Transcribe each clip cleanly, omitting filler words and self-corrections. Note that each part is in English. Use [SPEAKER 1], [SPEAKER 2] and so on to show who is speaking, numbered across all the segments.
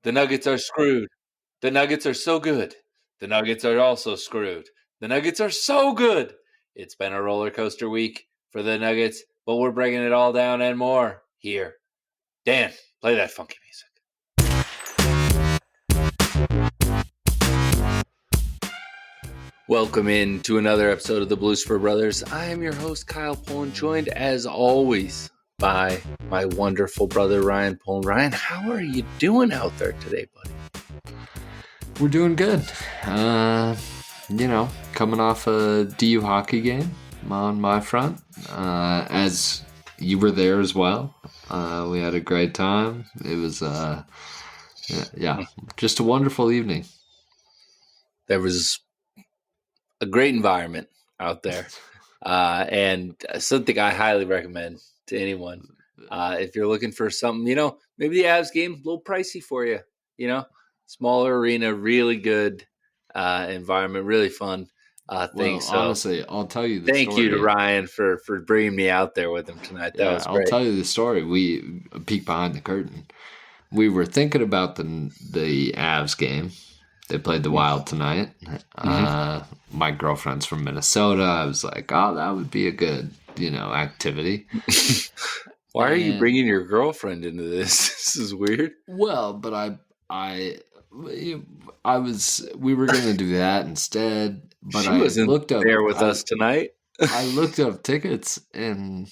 [SPEAKER 1] The Nuggets are screwed. The Nuggets are so good. The Nuggets are also screwed. The Nuggets are so good. It's been a roller coaster week for the Nuggets, but we're breaking it all down and more here. Dan, play that funky music. Welcome in to another episode of the Blucifer Brothers. I am your host, Kyle Pullen, joined as always by my wonderful brother, Ryan Pullen. Ryan, how are you doing out there today, buddy?
[SPEAKER 2] We're doing good. Coming off a DU hockey game on my front. As you were there as well. We had a great time. It was, just a wonderful evening.
[SPEAKER 1] There was a great environment out there. And something I highly recommend to anyone. If you're looking for something, maybe the Avs game, a little pricey for you, smaller arena, really good environment, really fun thing. So
[SPEAKER 2] honestly, I'll tell you the
[SPEAKER 1] story. Thank you to Ryan for bringing me out there with him tonight. That was great.
[SPEAKER 2] I'll tell you the story. We peek behind the curtain. We were thinking about the Avs game. They played the Wild tonight. My girlfriend's from Minnesota. I was like, oh, that would be a good, activity.
[SPEAKER 1] Why are you bringing your girlfriend into this? This is weird.
[SPEAKER 2] Well, but we were going to do that instead. But
[SPEAKER 1] she wasn't there with us tonight.
[SPEAKER 2] I looked up tickets, and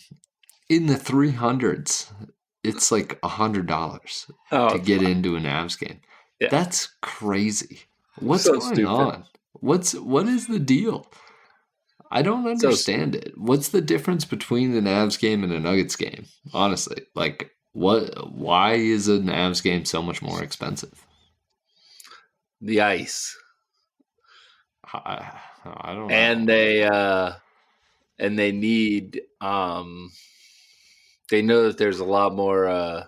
[SPEAKER 2] in the 300s, it's like $100 to get into an Avs game. Yeah. That's crazy. What's so going on? What is the deal? I don't understand it. What's the difference between an Avs game and a Nuggets game? Honestly, why is an Avs game so much more expensive?
[SPEAKER 1] The ice.
[SPEAKER 2] I don't know.
[SPEAKER 1] And they need they know that there's a lot more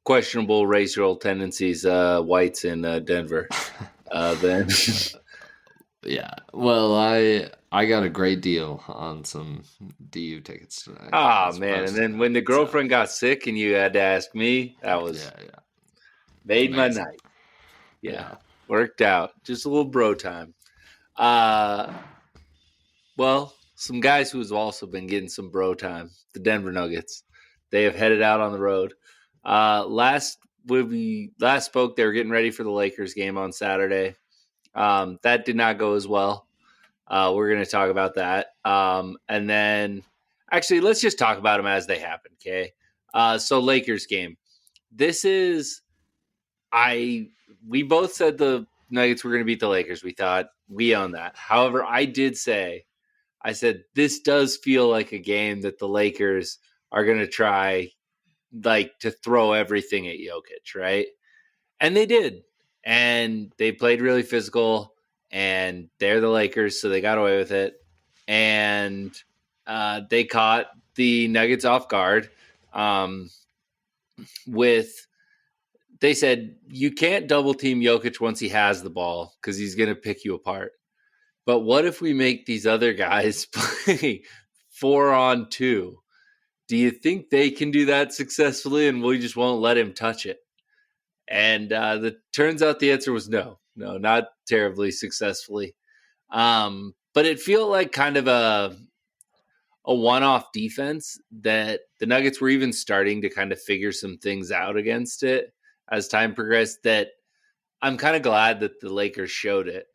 [SPEAKER 1] questionable racial tendencies, whites in Denver. Then,
[SPEAKER 2] yeah. Well, I got a great deal on some DU tickets tonight.
[SPEAKER 1] Oh man! And then when the girlfriend got sick and you had to ask me, that was made amazing. My night. Yeah, worked out. Just a little bro time. Well, some guys who's also been getting some bro time. The Denver Nuggets. They have headed out on the road. When we last spoke, they were getting ready for the Lakers game on Saturday. That did not go as well. We're going to talk about that. And then, actually, let's just talk about them as they happen, okay? So Lakers game. We both said the Nuggets were going to beat the Lakers. We thought we own that. However, I said, this does feel like a game that the Lakers are going to try to throw everything at Jokic, right? And they did. And they played really physical, and they're the Lakers, so they got away with it. And they caught the Nuggets off guard they said, you can't double team Jokic once he has the ball because he's going to pick you apart. But what if we make these other guys play 4-on-2? Do you think they can do that successfully, and we just won't let him touch it? And turns out the answer was no, not terribly successfully. But it felt like kind of a one-off defense that the Nuggets were even starting to kind of figure some things out against it as time progressed, that I'm kind of glad that the Lakers showed it.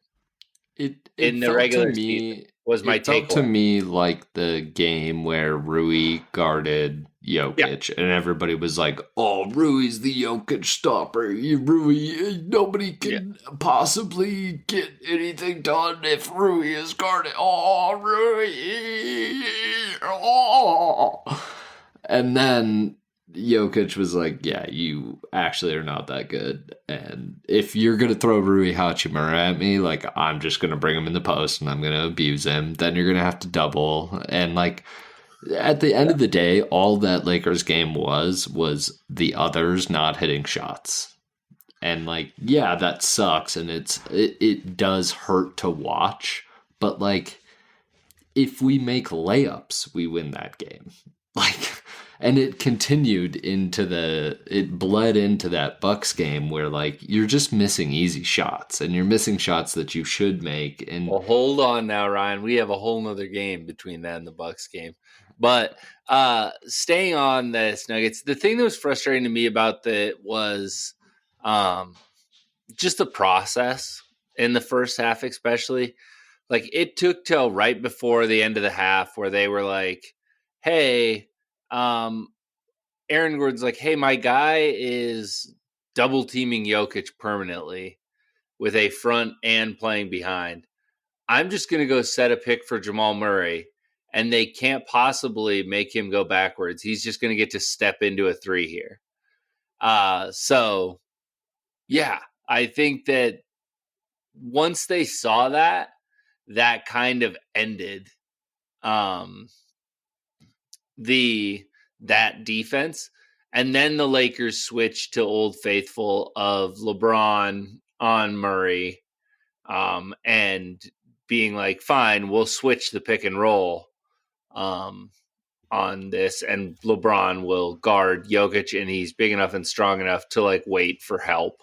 [SPEAKER 1] In the regular season was my take.
[SPEAKER 2] It felt to me like the game where Rui guarded Jokic, and everybody was like, "Oh, Rui's the Jokic stopper. Rui, nobody can possibly get anything done if Rui is guarded. Oh, Rui, oh." And then Jokic was like, yeah, you actually are not that good. And if you're going to throw Rui Hachimura at me, I'm just going to bring him in the post and I'm going to abuse him. Then you're going to have to double. And at the end of the day, all that Lakers game was the others not hitting shots. And that sucks. And it does hurt to watch. But if we make layups, we win that game. And it continued it bled into that Bucks game where like you're just missing easy shots and you're missing shots that you should make. And
[SPEAKER 1] well, hold on now, Ryan. We have a whole nother game between that and the Bucks game. But staying on this Nuggets, the thing that was frustrating to me about was just the process in the first half, especially. Like it took till right before the end of the half where they were like, hey, Aaron Gordon's like, hey, my guy is double teaming Jokic permanently with a front and playing behind. I'm just going to go set a pick for Jamal Murray, and they can't possibly make him go backwards. He's just going to get to step into a three here. So, yeah, I think that once they saw that, that kind of ended that defense. And then the Lakers switched to Old Faithful of LeBron on Murray, and being like, fine, we'll switch the pick and roll on this, and LeBron will guard Jokic, and he's big enough and strong enough to like wait for help.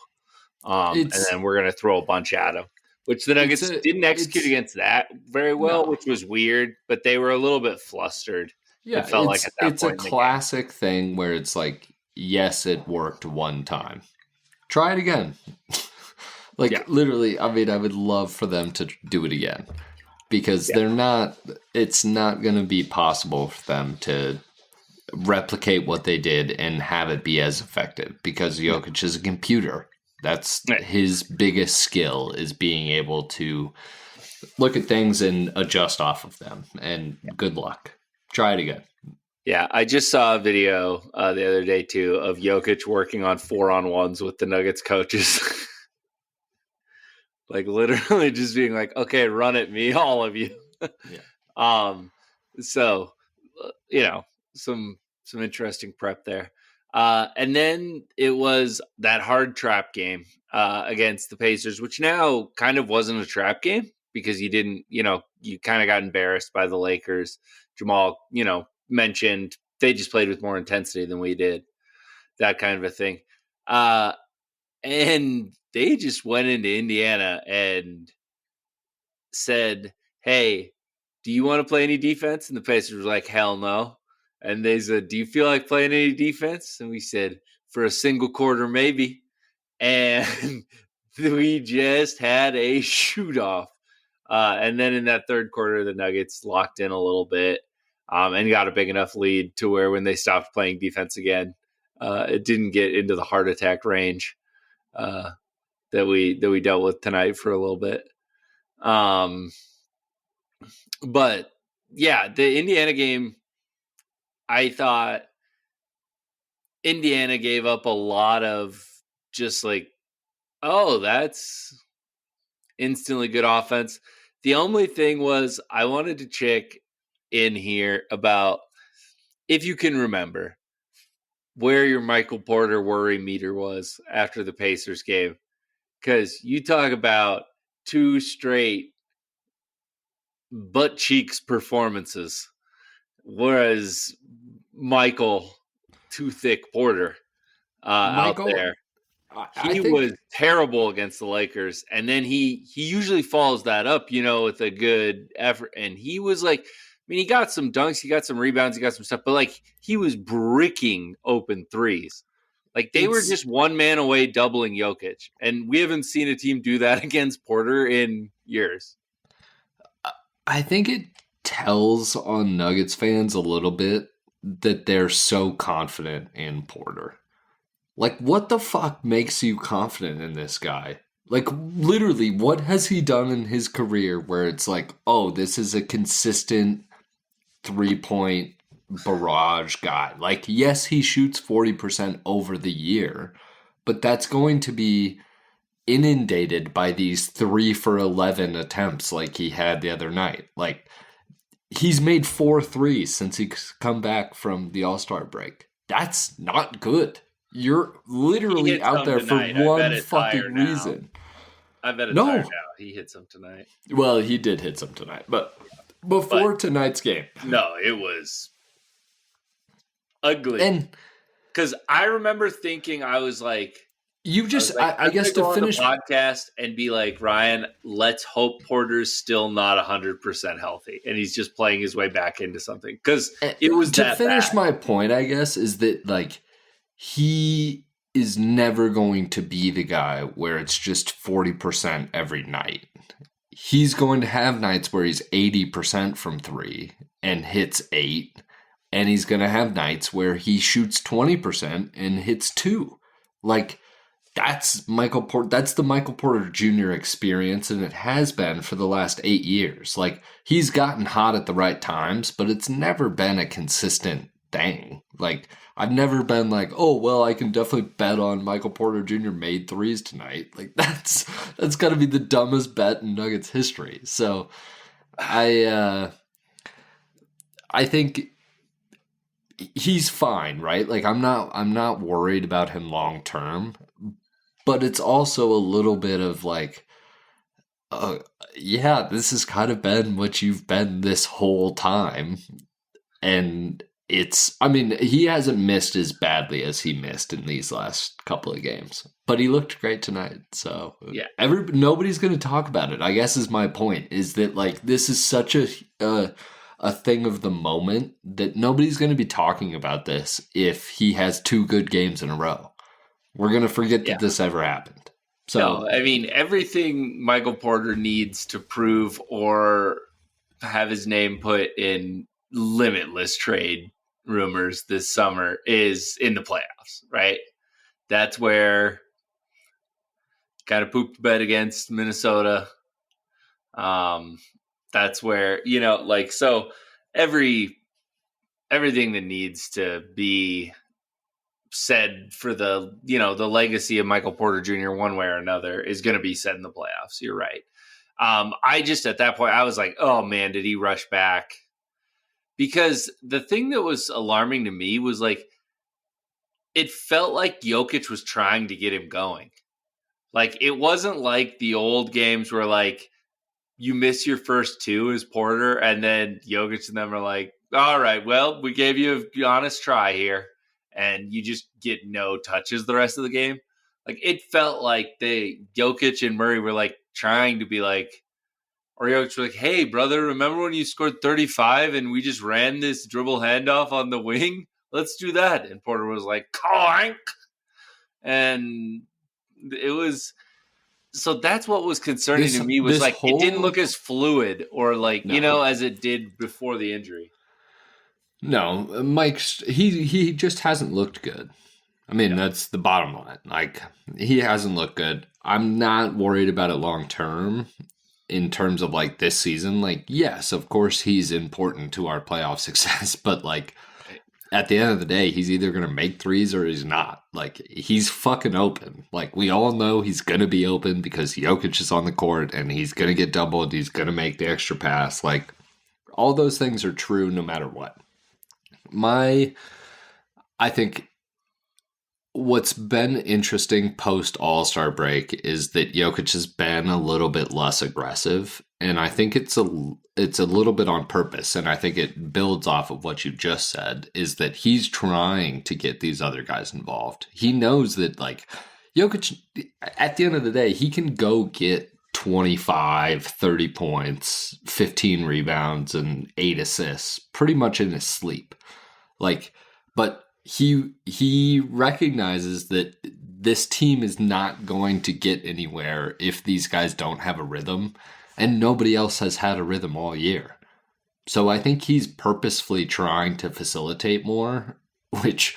[SPEAKER 1] And then we're going to throw a bunch at him, which the Nuggets didn't execute against that very well, which was weird, but they were a little bit flustered.
[SPEAKER 2] Yeah,
[SPEAKER 1] it felt like at that
[SPEAKER 2] it's
[SPEAKER 1] point
[SPEAKER 2] a classic thing where it's like, yes, it worked one time. Try it again. Literally, I mean, I would love for them to do it again because it's not going to be possible for them to replicate what they did and have it be as effective because Jokic is a computer. That's his biggest skill, is being able to look at things and adjust off of them. And good luck. Try it again.
[SPEAKER 1] Yeah, I just saw a video the other day, too, of Jokic working on 4-on-1s with the Nuggets coaches. Like, literally just being like, okay, run at me, all of you. So, some interesting prep there. And then it was that hard trap game against the Pacers, which now kind of wasn't a trap game because you didn't, you kind of got embarrassed by the Lakers. Jamal, mentioned they just played with more intensity than we did, that kind of a thing. And they just went into Indiana and said, hey, do you want to play any defense? And the Pacers were like, hell no. And they said, do you feel like playing any defense? And we said, for a single quarter, maybe. And we just had a shoot-off. And then in that third quarter, the Nuggets locked in a little bit and got a big enough lead to where when they stopped playing defense again, it didn't get into the heart attack range that we dealt with tonight for a little bit. But, yeah, the Indiana game, I thought Indiana gave up a lot of just like, oh, that's instantly good offense. The only thing was I wanted to check in here about if you can remember where your Michael Porter worry meter was after the Pacers game. Because you talk about 2 straight butt cheeks performances, whereas Michael Too Thick Porter out there. He was terrible against the Lakers, and then he usually follows that up, with a good effort. And he was like, he got some dunks, he got some rebounds, he got some stuff, but like he was bricking open threes. Like they were just one man away doubling Jokic, and we haven't seen a team do that against Porter in years.
[SPEAKER 2] I think it tells on Nuggets fans a little bit that they're so confident in Porter. Like, what the fuck makes you confident in this guy? Like, literally, what has he done in his career where it's like, oh, this is a consistent 3-point barrage guy? Like, yes, he shoots 40% over the year, but that's going to be inundated by these 3 for 11 attempts like he had the other night. Like, he's made 4 threes since he's come back from the All-Star break. That's not good. You're literally out there for one fucking reason.
[SPEAKER 1] I bet it's higher now. He hit some tonight.
[SPEAKER 2] Well, he did hit some tonight, but before tonight's game.
[SPEAKER 1] No, it was ugly.
[SPEAKER 2] And
[SPEAKER 1] because I remember thinking, I was like,
[SPEAKER 2] I guess to finish
[SPEAKER 1] the podcast and be like, Ryan, let's hope Porter's still not 100% healthy and he's just playing his way back into something, because it was
[SPEAKER 2] to
[SPEAKER 1] that
[SPEAKER 2] finish
[SPEAKER 1] bad.
[SPEAKER 2] my point, I guess, is that like he is never going to be the guy where it's just 40% every night. He's going to have nights where he's 80% from 3 and hits 8, and he's going to have nights where he shoots 20% and hits 2. Like, that's the Michael Porter Jr. experience, and it has been for the last 8 years. Like, he's gotten hot at the right times, but it's never been a consistent thing. Like, I've never been like, oh, well, I can definitely bet on Michael Porter Jr. made threes tonight. Like, that's got to be the dumbest bet in Nuggets history. So I think he's fine, right? Like, I'm not worried about him long term. But it's also a little bit of like, yeah, this has kind of been what you've been this whole time. And I mean, he hasn't missed as badly as he missed in these last couple of games. But he looked great tonight. So
[SPEAKER 1] yeah,
[SPEAKER 2] nobody's going to talk about it, I guess, is my point, is that like this is such a thing of the moment that nobody's going to be talking about this if he has 2 good games in a row. We're going to forget that this ever happened. So,
[SPEAKER 1] no, I mean, everything Michael Porter needs to prove or have his name put in limitless trade rumors this summer is in the playoffs, right? That's where kind of pooped the bed against Minnesota. That's where, like, so everything that needs to be said for the legacy of Michael Porter Jr. one way or another is going to be said in the playoffs. You're right. I just, at that point, I was like, oh man, did he rush back? Because the thing that was alarming to me was like, it felt like Jokic was trying to get him going. Like, it wasn't like the old games where like you miss your first 2 as Porter and then Jokic and them are like, all right, well, we gave you an honest try here. And you just get no touches the rest of the game. Like, it felt like Jokic and Murray were like trying to be like, or Jokic were like, hey, brother, remember when you scored 35 and we just ran this dribble handoff on the wing? Let's do that. And Porter was like, clank. And it was, so that's what was concerning to me, was like, it didn't look as fluid or like, as it did before the injury.
[SPEAKER 2] No, he just hasn't looked good. I mean, that's the bottom line. Like, he hasn't looked good. I'm not worried about it long term in terms of like this season. Like, yes, of course he's important to our playoff success, but like at the end of the day, he's either going to make threes or he's not. Like, he's fucking open. Like, we all know he's going to be open because Jokic is on the court and he's going to get doubled. He's going to make the extra pass. Like, all those things are true no matter what. I think what's been interesting post All-Star break is that Jokic has been a little bit less aggressive, and I think it's a little bit on purpose, and I think it builds off of what you just said, is that he's trying to get these other guys involved. He knows that, like, Jokic, at the end of the day, he can go get 25, 30 points, 15 rebounds, and 8 assists pretty much in his sleep. Like, but he recognizes that this team is not going to get anywhere if these guys don't have a rhythm, and nobody else has had a rhythm all year. So I think he's purposefully trying to facilitate more, which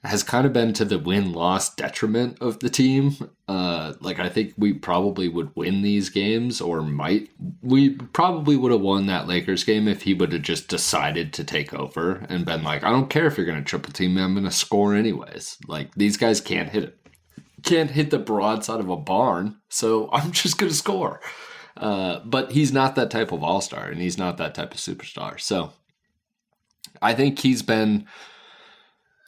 [SPEAKER 2] has kind of been to the win-loss detriment of the team. Like, I think we probably would win these games, we probably would have won that Lakers game if he would have just decided to take over and been like, I don't care if you're going to triple team me, I'm going to score anyways. Like, these guys can't hit the broadside of a barn, so I'm just going to score. But he's not that type of all-star, and he's not that type of superstar. So I think he's been,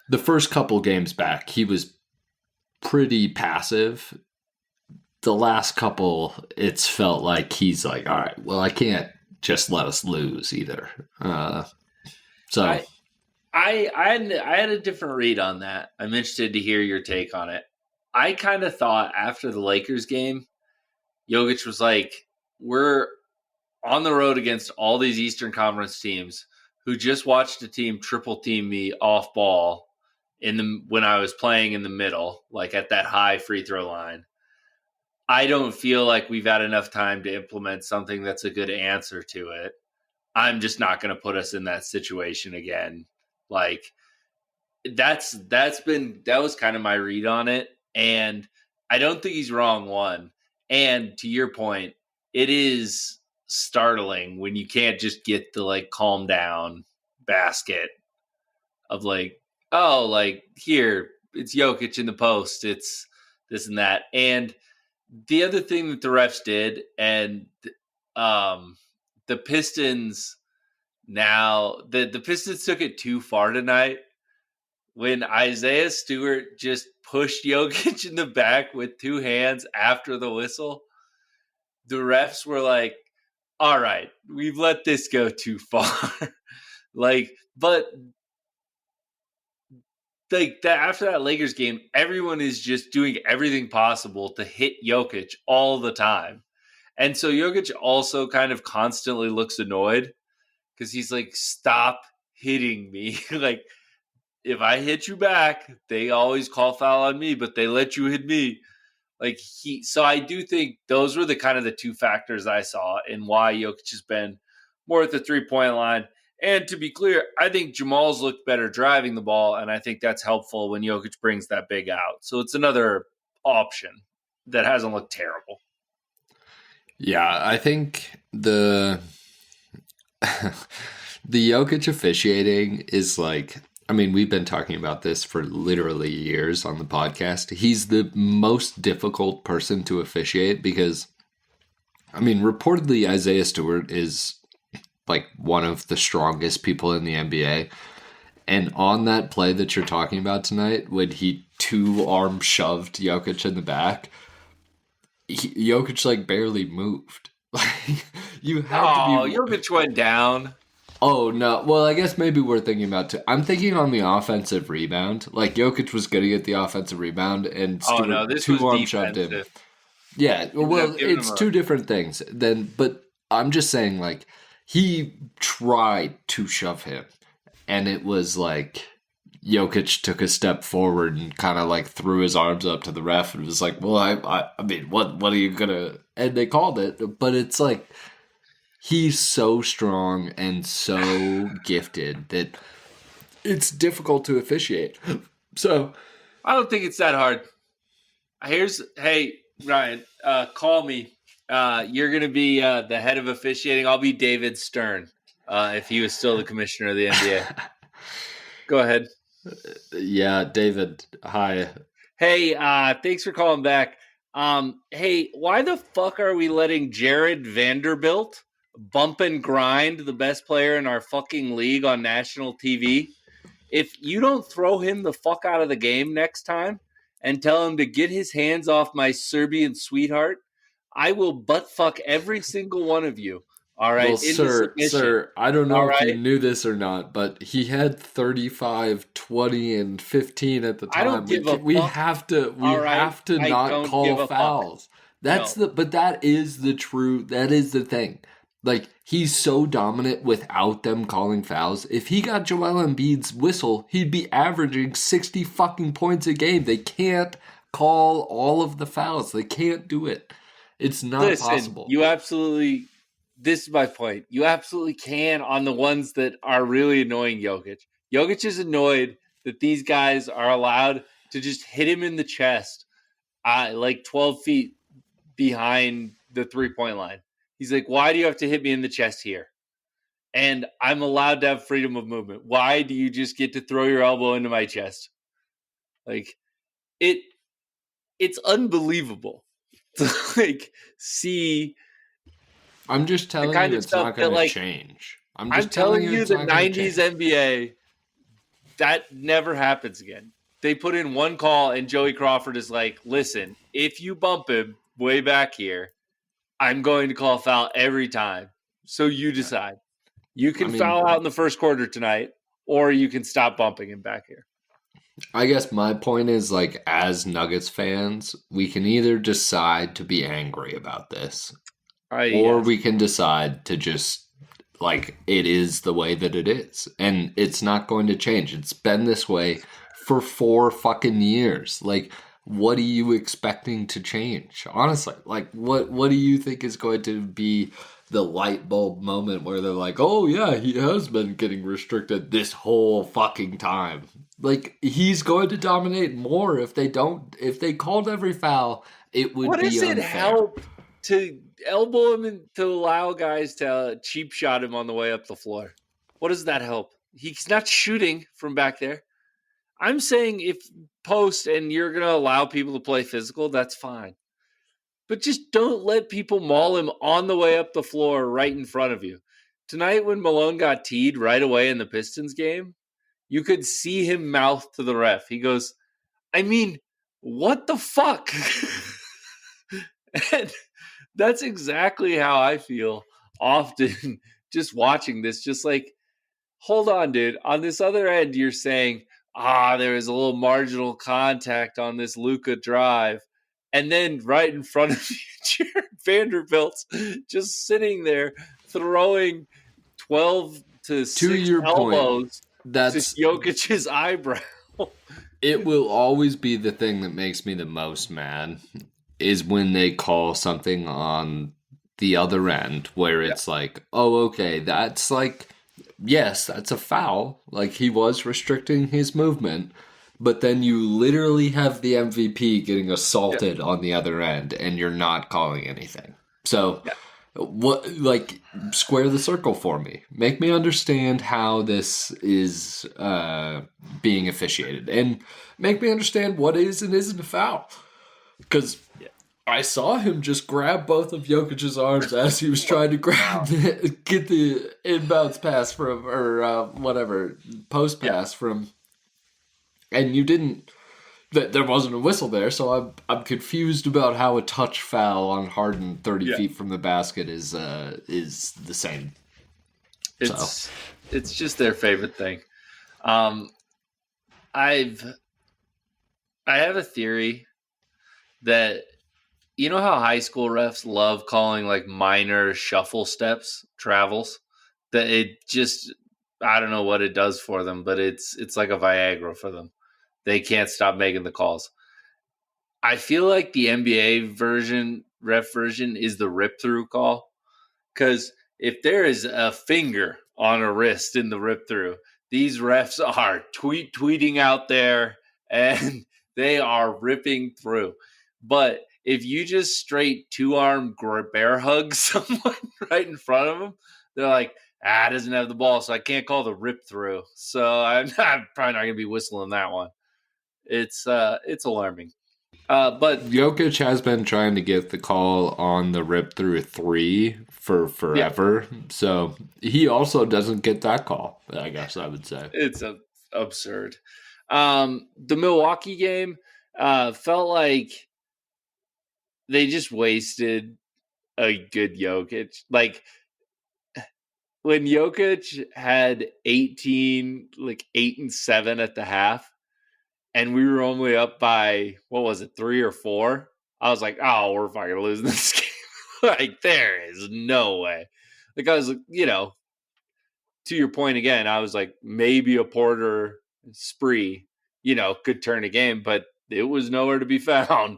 [SPEAKER 2] the first couple games back, he was pretty passive. The last couple, it's felt like he's like, all right, well, I can't just let us lose either. I
[SPEAKER 1] I had a different read on that. I'm interested to hear your take on it. I kind of thought after the Lakers game, Jokic was like, we're on the road against all these Eastern Conference teams who just watched a team triple team me off ball when I was playing in the middle, like at that high free throw line. I don't feel like we've had enough time to implement something that's a good answer to it. I'm just not going to put us in that situation again. Like that was kind of my read on it, and I don't think he's wrong. One, and to your point, it is startling when you can't just get the like calm down basket of like, oh, like here it's Jokic in the post, it's this and that, and the other thing that the refs did, and um, the Pistons the Pistons took it too far tonight when Isaiah Stewart just pushed Jokic in the back with two hands after the whistle. The refs were like, all right, we've let this go too far. But like that after that Lakers game, everyone is just doing everything possible to hit Jokic all the time. And so Jokic also kind of constantly looks annoyed because he's like, stop hitting me. Like, if I hit you back, they always call foul on me, but they let you hit me. So I do think those were the kind of the two factors I saw in why Jokic has been more at the 3-point line. And to be clear, I think Jamal's looked better driving the ball, and I think that's helpful when Jokic brings that big out. So it's another option that hasn't looked terrible.
[SPEAKER 2] Yeah, I think the Jokic officiating is like, I mean, we've been talking about this for literally years on the podcast. He's the most difficult person to officiate because, I mean, reportedly Isaiah Stewart is like one of the strongest people in the NBA. And on that play that you're talking about tonight, when he two-arm shoved Jokic in the back, Jokic like barely moved. Like you have to be.
[SPEAKER 1] Jokic went down.
[SPEAKER 2] Oh no! Well, I guess maybe we're thinking about. I'm thinking on the offensive rebound. Like Jokic was going to get the offensive rebound, and Stewart
[SPEAKER 1] This
[SPEAKER 2] two-arm
[SPEAKER 1] was
[SPEAKER 2] shoved him.
[SPEAKER 1] defensive.
[SPEAKER 2] Yeah, well, it's two different things. But I'm just saying, like he tried to shove him, and it was like Jokic took a step forward and kind of like threw his arms up to the ref and was like, "Well, I mean, what are you gonna?" And they called it, but it's like he's so strong and so gifted that it's difficult to officiate. So
[SPEAKER 1] I don't think it's that hard. Hey Ryan, call me. You're gonna be the head of officiating. I'll be David Stern if he was still the commissioner of the NBA. Go ahead.
[SPEAKER 2] Yeah, David. Hi.
[SPEAKER 1] Hey, thanks for calling back. Hey, why the fuck are we letting Jared Vanderbilt bump and grind the best player in our fucking league on national TV? If you don't throw him the fuck out of the game next time and tell him to get his hands off my Serbian sweetheart, I will butt fuck every single one of you. All right,
[SPEAKER 2] well, sir, I don't know if you knew this or not, but he had 35, 20, and 15 at the time.
[SPEAKER 1] I don't give a fuck.
[SPEAKER 2] We have to not call fouls. But that is the thing. Like, he's so dominant without them calling fouls. If he got Joel Embiid's whistle, he'd be averaging 60 fucking points a game. They can't call all of the fouls. They can't do it. It's not possible.
[SPEAKER 1] This is my point. You absolutely can on the ones that are really annoying Jokic. Jokic is annoyed that these guys are allowed to just hit him in the chest like 12 feet behind the 3-point line. He's like, why do you have to hit me in the chest here? And I'm allowed to have freedom of movement. Why do you just get to throw your elbow into my chest? Like, it's unbelievable to like see.
[SPEAKER 2] I'm just telling you it's not going to change.
[SPEAKER 1] I'm telling you the 90s NBA, that never happens again. They put in one call and Joey Crawford is like, listen, if you bump him way back here, I'm going to call foul every time. So you decide. You can foul out in the first quarter tonight, or you can stop bumping him back here.
[SPEAKER 2] I guess my point is, like, as Nuggets fans, we can either decide to be angry about this, or we can decide to just, like, it is the way that it is. And it's not going to change. It's been this way for 4 fucking years. Like, what are you expecting to change? Honestly, like, what do you think is going to be the light bulb moment where they're like, oh yeah, he has been getting restricted this whole fucking time? Like, he's going to dominate more if they called every foul, it would be unfair. What does it help
[SPEAKER 1] to elbow him and to allow guys to cheap shot him on the way up the floor? What does that help? He's not shooting from back there. I'm saying if post and you're going to allow people to play physical, that's fine. But just don't let people maul him on the way up the floor right in front of you. Tonight when Malone got teed right away in the Pistons game, you could see him mouth to the ref. He goes, I mean, what the fuck? And that's exactly how I feel often just watching this. Just like, hold on, dude. On this other end, you're saying, there was a little marginal contact on this Luka drive. And then right in front of you, Jared Vanderbilt's just sitting there throwing 12 to 6 elbows to Jokic's eyebrow.
[SPEAKER 2] It will always be the thing that makes me the most mad is when they call something on the other end where it's like, oh, okay, that's like, yes, that's a foul. Like, he was restricting his movement. But then you literally have the MVP getting assaulted on the other end, and you're not calling anything. So, what? Like, square the circle for me. Make me understand how this is being officiated, and make me understand what is and isn't a foul. Because I saw him just grab both of Jokic's arms as he was trying to get the inbounds pass from, or whatever, post pass from. And you didn't. There wasn't a whistle there, so I'm confused about how a touch foul on Harden 30 feet from the basket is the same.
[SPEAKER 1] It's just their favorite thing. I have a theory that, you know how high school refs love calling like minor shuffle steps, travels, that it just, I don't know what it does for them, but it's like a Viagra for them. They can't stop making the calls. I feel like the NBA ref version is the rip through call. Because if there is a finger on a wrist in the rip through, these refs are tweeting out there and they are ripping through. But if you just straight 2-arm bear hug someone right in front of them, they're like, doesn't have the ball, so I can't call the rip through. So I'm probably not going to be whistling that one. It's alarming. But
[SPEAKER 2] Jokic has been trying to get the call on the rip through 3 for forever. So he also doesn't get that call, I guess I would say.
[SPEAKER 1] It's absurd. The Milwaukee game felt like they just wasted a good Jokic. Like, when Jokic had 18, like 8 and 7 at the half, and we were only up by, 3 or 4? I was like, we're fucking losing this game. Like, there is no way. Like, I was, to your point again, I was like, maybe a Porter spree, could turn a game, but it was nowhere to be found.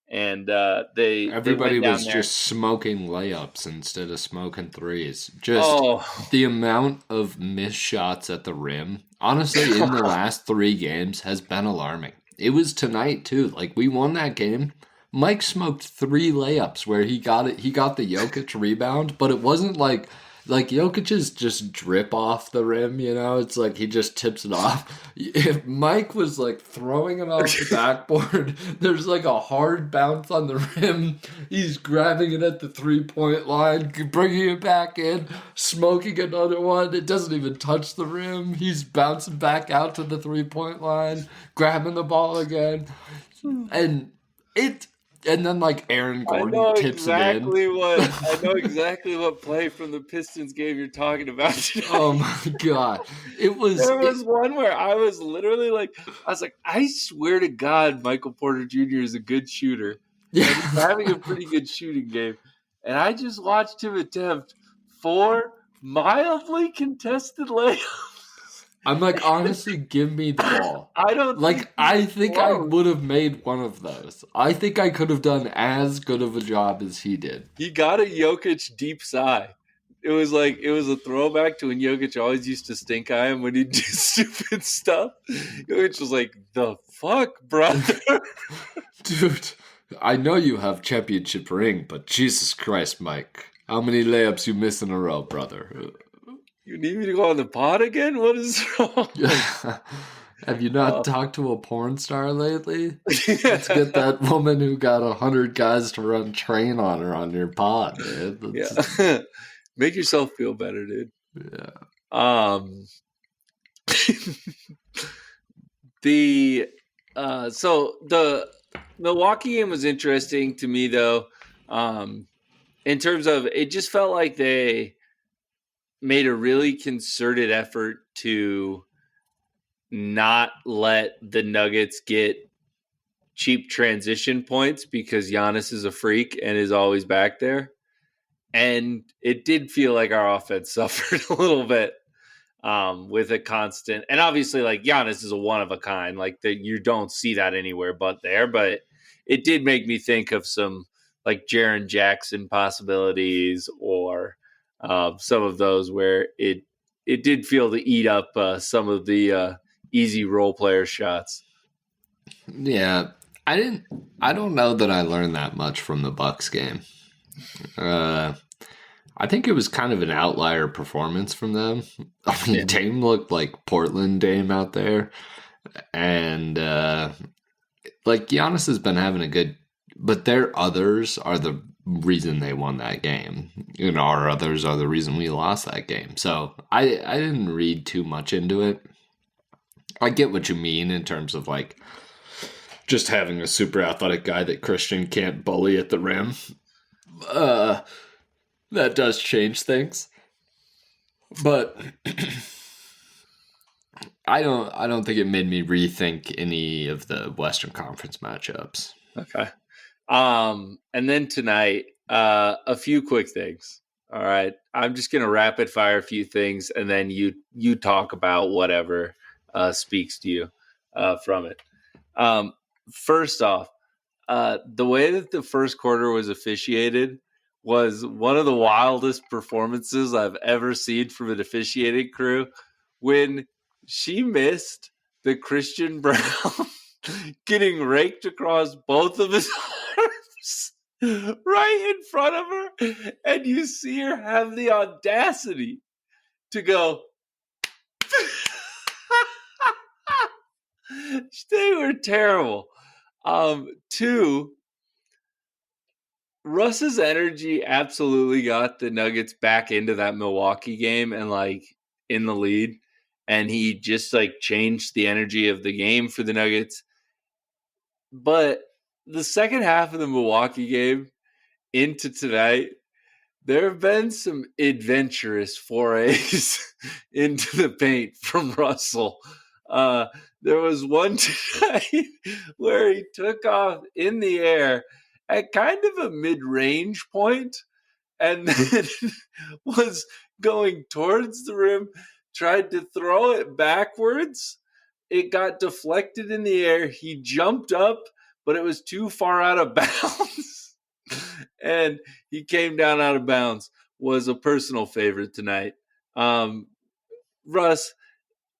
[SPEAKER 1] And
[SPEAKER 2] everybody was just smoking layups instead of smoking threes. Just the amount of missed shots at the rim, honestly, in the last 3 games has been alarming. It was tonight too. Like, we won that game. Mike smoked 3 layups where he got it. He got the Jokic rebound, but it wasn't like Jokic's just drip off the rim, It's like he just tips it off. If Mike was like throwing it off the backboard, there's like a hard bounce on the rim. He's grabbing it at the 3-point line, bringing it back in, smoking another one. It doesn't even touch the rim. He's bouncing back out to the 3-point line, grabbing the ball again. And And then like Aaron
[SPEAKER 1] I
[SPEAKER 2] Gordon
[SPEAKER 1] know
[SPEAKER 2] tips it in.
[SPEAKER 1] exactly what play from the Pistons game you're talking about
[SPEAKER 2] Oh
[SPEAKER 1] tonight.
[SPEAKER 2] my god. It was
[SPEAKER 1] There was one where I was literally like, I swear to God, Michael Porter Jr. is a good shooter. And he's having a pretty good shooting game. And I just watched him attempt 4 mildly contested layups.
[SPEAKER 2] I'm like, honestly, give me the ball.
[SPEAKER 1] I don't think
[SPEAKER 2] Like,
[SPEAKER 1] he was
[SPEAKER 2] I think I
[SPEAKER 1] close.
[SPEAKER 2] would have made one of those. I think I could have done as good of a job as he did.
[SPEAKER 1] He got a Jokic deep sigh. It was a throwback to when Jokic always used to stink eye him when he'd do stupid stuff. Jokic was like, "The fuck, brother."
[SPEAKER 2] Dude, I know you have championship ring, but Jesus Christ, Mike. How many layups you miss in a row, brother?
[SPEAKER 1] You need me to go on the pod again? What is wrong?
[SPEAKER 2] Have you not talked to a porn star lately? Let's get that woman who got 100 guys to run train on her on your pod, man.
[SPEAKER 1] Yeah. Make yourself feel better, dude.
[SPEAKER 2] Yeah.
[SPEAKER 1] So the Milwaukee game was interesting to me though. In terms of it just felt like they made a really concerted effort to not let the Nuggets get cheap transition points because Giannis is a freak and is always back there. And it did feel like our offense suffered a little bit with a constant. And obviously, like Giannis is a one of a kind. Like you don't see that anywhere but there. But it did make me think of some like Jaren Jackson possibilities or some of those where it did feel to eat up some of the easy role player shots.
[SPEAKER 2] Yeah. I don't know that I learned that much from the Bucks game. I think it was kind of an outlier performance from them. I mean, Dame looked like Portland Dame out there. And like Giannis has been having a good, but their others are the reason they won that game. You know, our others are the reason we lost that game. So I didn't read too much into it. I get what you mean in terms of like just having a super athletic guy that Christian can't bully at the rim. That does change things. But I don't think it made me rethink any of the Western Conference matchups.
[SPEAKER 1] Okay. And then tonight, a few quick things. All right. I'm just gonna rapid fire a few things and then you talk about whatever speaks to you from it. First off, the way that the first quarter was officiated was one of the wildest performances I've ever seen from an officiating crew. When she missed the Christian Brown getting raked across both of his arms right in front of her, and you see her have the audacity to go. They were terrible. Two, Russ's energy absolutely got the Nuggets back into that Milwaukee game and like in the lead. And he just like changed the energy of the game for the Nuggets. But the second half of the Milwaukee game into tonight, there have been some adventurous forays into the paint from Russell. There was one tonight where he took off in the air at kind of a mid-range point and then was going towards the rim, tried to throw it backwards. It got deflected in the air. He jumped up, but it was too far out of bounds. And he came down out of bounds. Was a personal favorite tonight. Russ,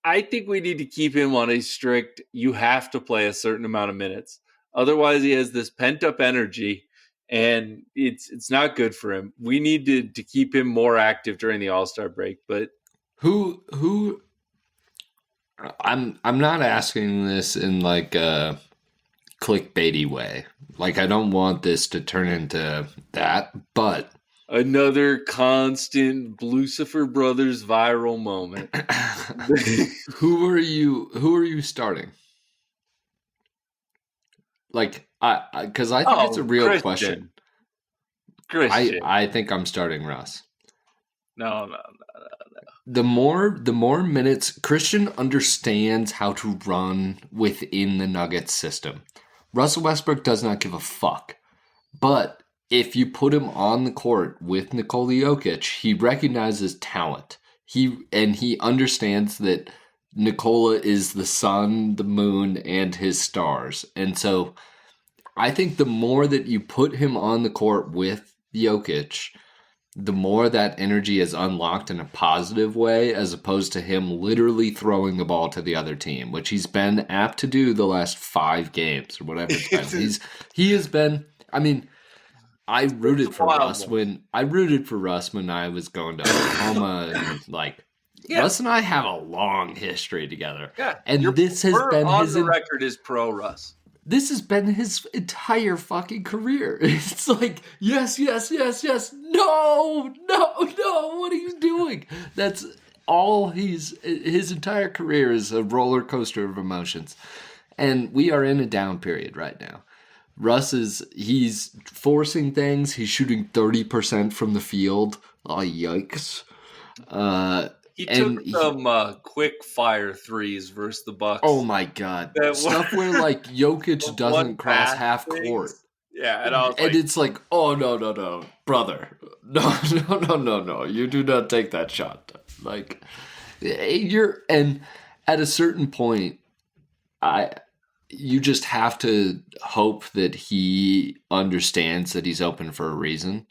[SPEAKER 1] I think we need to keep him on a strict, you have to play a certain amount of minutes. Otherwise, he has this pent up energy and it's not good for him. We need to keep him more active during the All-Star break. But
[SPEAKER 2] who I'm not asking this in like a clickbaity way. Like I don't want this to turn into that, but
[SPEAKER 1] another constant Blucifer Brothers viral moment.
[SPEAKER 2] Who are you starting? Like Because I think it's a real question.
[SPEAKER 1] Christian.
[SPEAKER 2] I think I'm starting Russ.
[SPEAKER 1] No.
[SPEAKER 2] The more minutes Christian understands how to run within the Nuggets system. Russell Westbrook does not give a fuck. But if you put him on the court with Nikola Jokic, he recognizes talent. He understands that Nikola is the sun, the moon, and his stars. And so I think the more that you put him on the court with Jokic, the more that energy is unlocked in a positive way, as opposed to him literally throwing the ball to the other team, which he's been apt to do the last 5 games or whatever it's been. He has been. I mean, I rooted for Russ when I was going to Oklahoma, and like Russ and I have a long history together.
[SPEAKER 1] Yeah,
[SPEAKER 2] and this has been
[SPEAKER 1] on the record is pro Russ.
[SPEAKER 2] This has been his entire fucking career. It's like, yes. No. What are you doing? That's all his entire career is a roller coaster of emotions. And we are in a down period right now. He's forcing things. He's shooting 30% from the field. Oh, yikes.
[SPEAKER 1] He took some quick fire threes versus the Bucks.
[SPEAKER 2] Oh my god! Stuff where like Jokic doesn't cross half court.
[SPEAKER 1] Yeah,
[SPEAKER 2] and it's like, oh no, brother, no, you do not take that shot. Like and at a certain point, you just have to hope that he understands that he's open for a reason.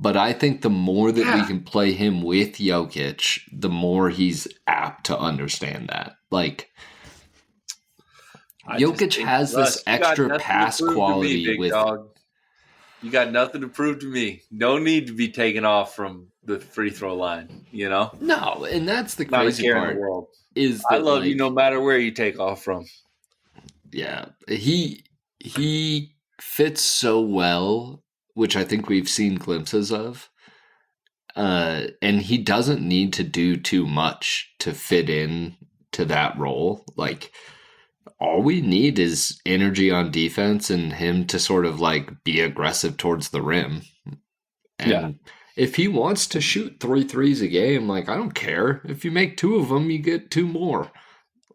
[SPEAKER 2] But I think the more that we can play him with Jokic, the more he's apt to understand that. Like, Jokic has this extra pass quality with.
[SPEAKER 1] Dog. You got nothing to prove to me. No need to be taken off from the free throw line. You know.
[SPEAKER 2] No, and that's the crazy part. In the world. Is that,
[SPEAKER 1] I love you no matter where you take off from.
[SPEAKER 2] Yeah, he fits so well, which I think we've seen glimpses of. And he doesn't need to do too much to fit in to that role. Like, all we need is energy on defense and him to sort of like be aggressive towards the rim. And if he wants to shoot 3 threes a game, like, I don't care. If you make 2 of them, you get 2 more.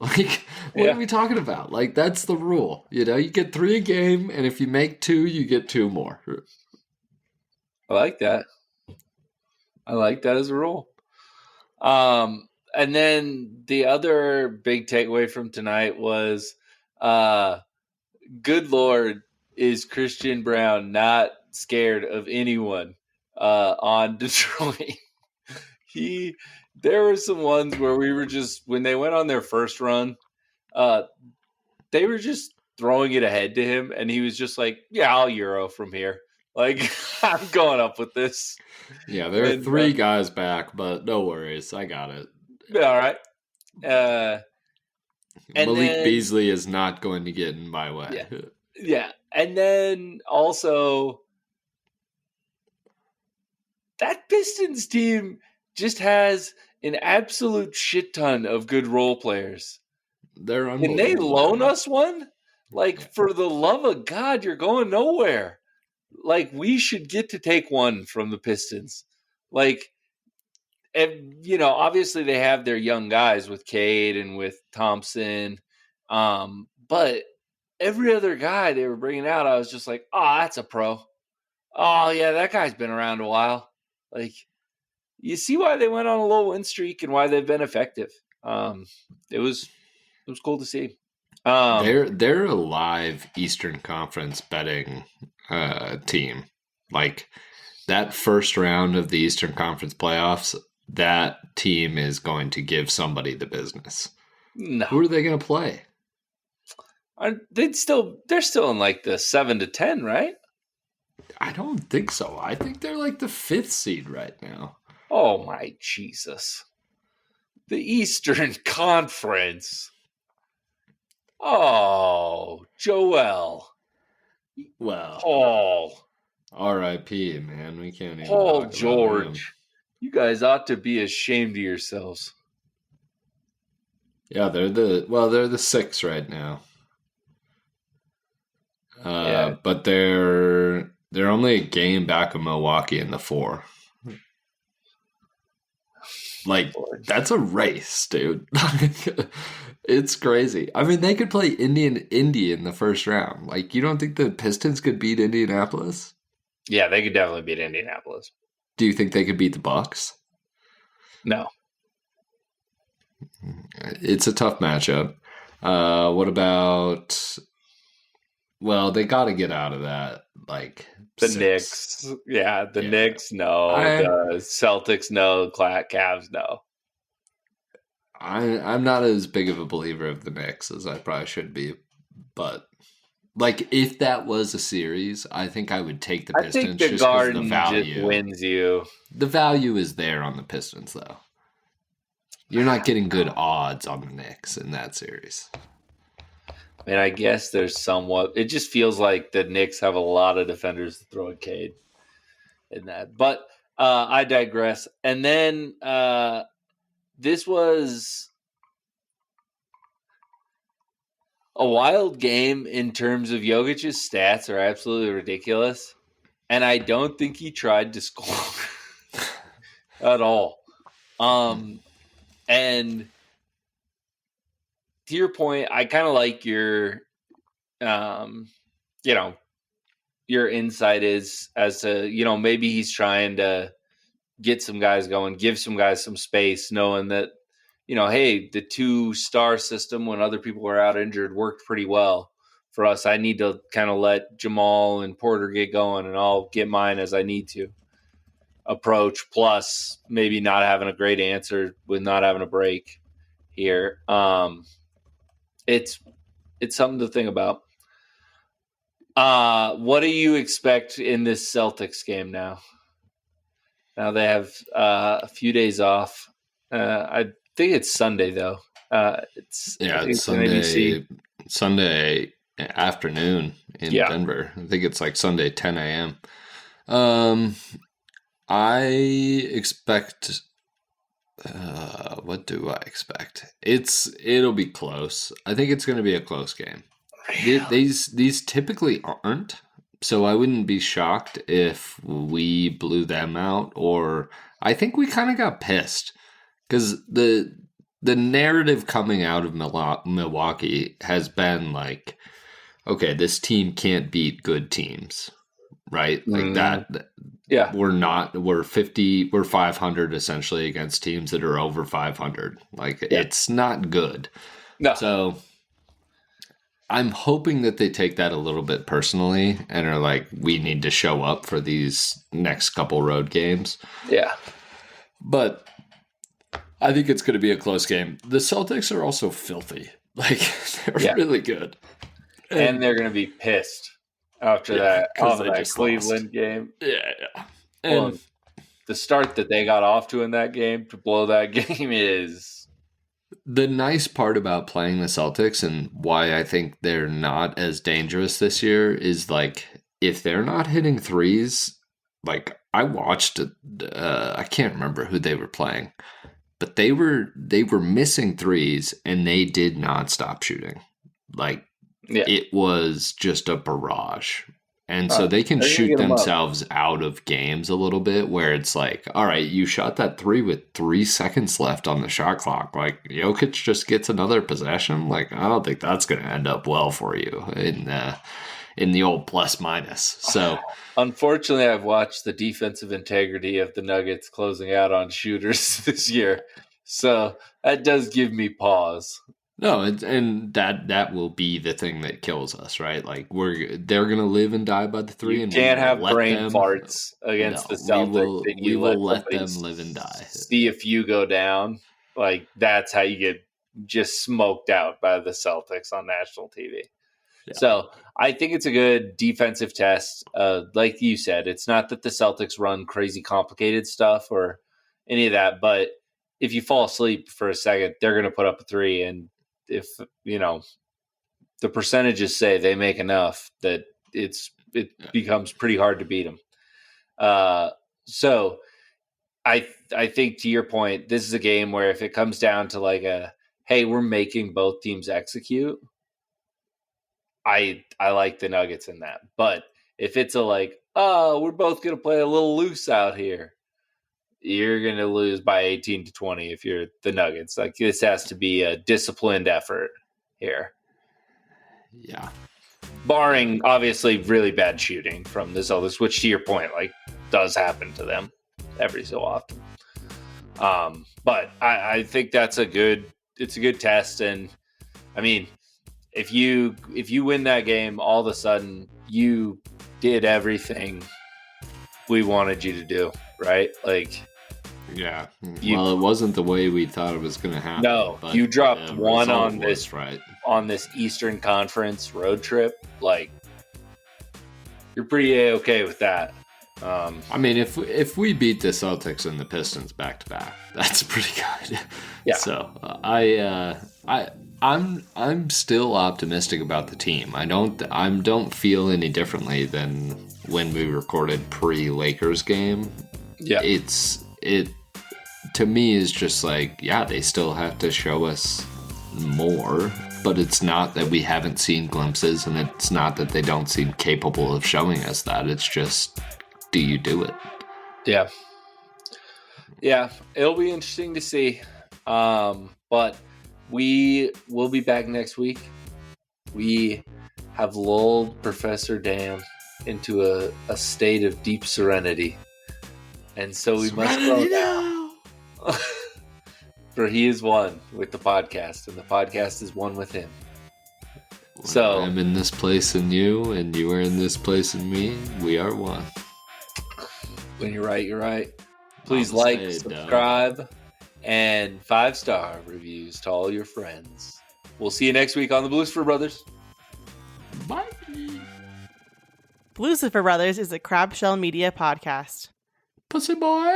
[SPEAKER 2] Like, what are we talking about? Like, that's the rule. You know, you get 3 a game, and if you make 2, you get 2 more.
[SPEAKER 1] I like that. I like that as a rule. And then the other big takeaway from tonight was, good Lord, is Christian Brown not scared of anyone on Detroit? There were some ones where we were just, when they went on their first run, they were just throwing it ahead to him, and he was just like, yeah, I'll Euro from here. Like, I'm going up with this.
[SPEAKER 2] Yeah, there are 3 guys back, but no worries. I got it.
[SPEAKER 1] All right.
[SPEAKER 2] Malik Beasley is not going to get in my way.
[SPEAKER 1] Yeah. And then also, that Pistons team just has an absolute shit ton of good role players.
[SPEAKER 2] They're
[SPEAKER 1] unbelievable. Can they loan us one? Like, for the love of God, you're going nowhere. Like, we should get to take one from the Pistons. Like, and, you know, obviously they have their young guys with Cade and with Thompson. But every other guy they were bringing out, I was just like, oh, that's a pro. Oh, yeah, that guy's been around a while. Like, you see why they went on a little win streak and why they've been effective. It was cool to see.
[SPEAKER 2] They're a live Eastern Conference betting team. Like, that first round of the Eastern Conference playoffs, that team is going to give somebody the business.
[SPEAKER 1] No.
[SPEAKER 2] Who are they going to play?
[SPEAKER 1] They're still in like the 7 to 10, right?
[SPEAKER 2] I don't think so. I think they're like the 5th seed right now.
[SPEAKER 1] Oh my Jesus. The Eastern Conference. Oh, Joel.
[SPEAKER 2] Well,
[SPEAKER 1] Paul.
[SPEAKER 2] R.I.P. Man, we can't even.
[SPEAKER 1] Paul George. You guys ought to be ashamed of yourselves.
[SPEAKER 2] Yeah, they're the 6 right now.
[SPEAKER 1] Yeah.
[SPEAKER 2] But they're only a game back of Milwaukee in the 4. Like,
[SPEAKER 1] Lord.
[SPEAKER 2] that's a race, dude. It's crazy. I mean, they could play Indy in the first round. Like, you don't think the Pistons could beat Indianapolis?
[SPEAKER 1] Yeah, they could definitely beat Indianapolis.
[SPEAKER 2] Do you think they could beat the Bucks?
[SPEAKER 1] No.
[SPEAKER 2] It's a tough matchup. What about? Well, they got to get out of that. Like
[SPEAKER 1] The
[SPEAKER 2] 6.
[SPEAKER 1] Knicks. Yeah, the
[SPEAKER 2] Yeah,
[SPEAKER 1] Knicks, no.
[SPEAKER 2] I
[SPEAKER 1] The Celtics, no. Cavs, no.
[SPEAKER 2] I'm not as big of a believer of the Knicks as I probably should be, but like if that was a series, I think I would take the
[SPEAKER 1] I think
[SPEAKER 2] Pistons
[SPEAKER 1] the
[SPEAKER 2] just because the
[SPEAKER 1] Garden just
[SPEAKER 2] value.
[SPEAKER 1] wins you.
[SPEAKER 2] The value is there on the Pistons, though. You're not getting good odds on the Knicks in that series.
[SPEAKER 1] I mean, I guess there's somewhat. It just feels like the Knicks have a lot of defenders to throw at Cade in that. But I digress. And then this was a wild game in terms of Jokic's stats are absolutely ridiculous. And I don't think he tried to score at all. And to your point, I kind of like your, your insight is as to, maybe he's trying to get some guys going, give some guys some space, knowing that, hey, the 2-star system when other people were out injured worked pretty well for us. I need to kind of let Jamal and Porter get going, and I'll get mine as I need to approach. Plus, maybe not having a great answer with not having a break here. It's something to think about. What do you expect in this Celtics game now? Now they have a few days off. I think it's Sunday though. It's
[SPEAKER 2] Sunday afternoon in Denver. I think it's like Sunday 10 a.m. I expect. What do I expect? It'll be close. I think it's going to be a close game.
[SPEAKER 1] Really?
[SPEAKER 2] These typically aren't, so I wouldn't be shocked if we blew them out. Or I think we kind of got pissed because the narrative coming out of Milwaukee has been like, okay, this team can't beat good teams, right? Like that.
[SPEAKER 1] Yeah.
[SPEAKER 2] We're 500 essentially against teams that are over 500. Like it's not good.
[SPEAKER 1] No.
[SPEAKER 2] So I'm hoping that they take that a little bit personally and are like, we need to show up for these next couple road games.
[SPEAKER 1] Yeah.
[SPEAKER 2] But I think it's going to be a close game. The Celtics are also filthy. Like, they're really good.
[SPEAKER 1] And they're going to be pissed after that Cleveland game.
[SPEAKER 2] Yeah.
[SPEAKER 1] And the start that they got off to in that game to blow that game is...
[SPEAKER 2] The nice part about playing the Celtics and why I think they're not as dangerous this year is like if they're not hitting threes, like I watched, I can't remember who they were playing, but they were missing threes and they did not stop shooting. Like it was just a barrage. And so they can shoot themselves out of games a little bit where it's like, all right, you shot that 3 with 3 seconds left on the shot clock. Like, Jokic just gets another possession. Like, I don't think that's going to end up well for you in the old plus minus. So,
[SPEAKER 1] unfortunately, I've watched the defensive integrity of the Nuggets closing out on shooters this year. So that does give me pause.
[SPEAKER 2] No, and that will be the thing that kills us, right? Like they're gonna live and die by the 3, and
[SPEAKER 1] can't have brain farts against the Celtics.
[SPEAKER 2] We will let them live and die.
[SPEAKER 1] See if you go down, like that's how you get just smoked out by the Celtics on national TV. Yeah. So I think it's a good defensive test. Like you said, it's not that the Celtics run crazy complicated stuff or any of that, but if you fall asleep for a second, they're going to put up a 3, and if the percentages say they make enough that it becomes pretty hard to beat them. So I think to your point, this is a game where if it comes down to like hey, we're making both teams execute, I like the Nuggets in that. But if it's a like, oh, we're both going to play a little loose out here, you're going to lose by 18 to 20 if you're the Nuggets. Like, this has to be a disciplined effort here.
[SPEAKER 2] Yeah.
[SPEAKER 1] Barring, obviously, really bad shooting from this others, which, to your point, like, does happen to them every so often. But I think that's a good test. And, I mean, if you win that game, all of a sudden, you did everything we wanted you to do, right? Like,
[SPEAKER 2] yeah. Well, it wasn't the way we thought it was going to happen.
[SPEAKER 1] No,
[SPEAKER 2] but
[SPEAKER 1] you dropped one on this
[SPEAKER 2] right.
[SPEAKER 1] on this Eastern Conference road trip. Like, you're pretty okay with that.
[SPEAKER 2] I mean, if we beat the Celtics and the Pistons back to back, that's pretty good.
[SPEAKER 1] Yeah.
[SPEAKER 2] So I'm still optimistic about the team. I don't feel any differently than when we recorded pre-Lakers game.
[SPEAKER 1] Yeah.
[SPEAKER 2] It to me is just like, yeah, they still have to show us more, but it's not that we haven't seen glimpses, and it's not that they don't seem capable of showing us that. It's just, do you do it?
[SPEAKER 1] Yeah. Yeah, it'll be interesting to see. But we will be back next week. We have lulled Professor Dan into a state of deep serenity. And so we must go now. For he is one with the podcast, and the podcast is one with him. So
[SPEAKER 2] I'm in this place in you, and you are in this place in me. We are one.
[SPEAKER 1] When you're right, you're right. Please like, subscribe, and 5-star reviews to all your friends. We'll see you next week on the Blucifer Brothers.
[SPEAKER 2] Bye.
[SPEAKER 3] Blucifer Brothers is a Crab Shell Media podcast.
[SPEAKER 2] Pussy boy.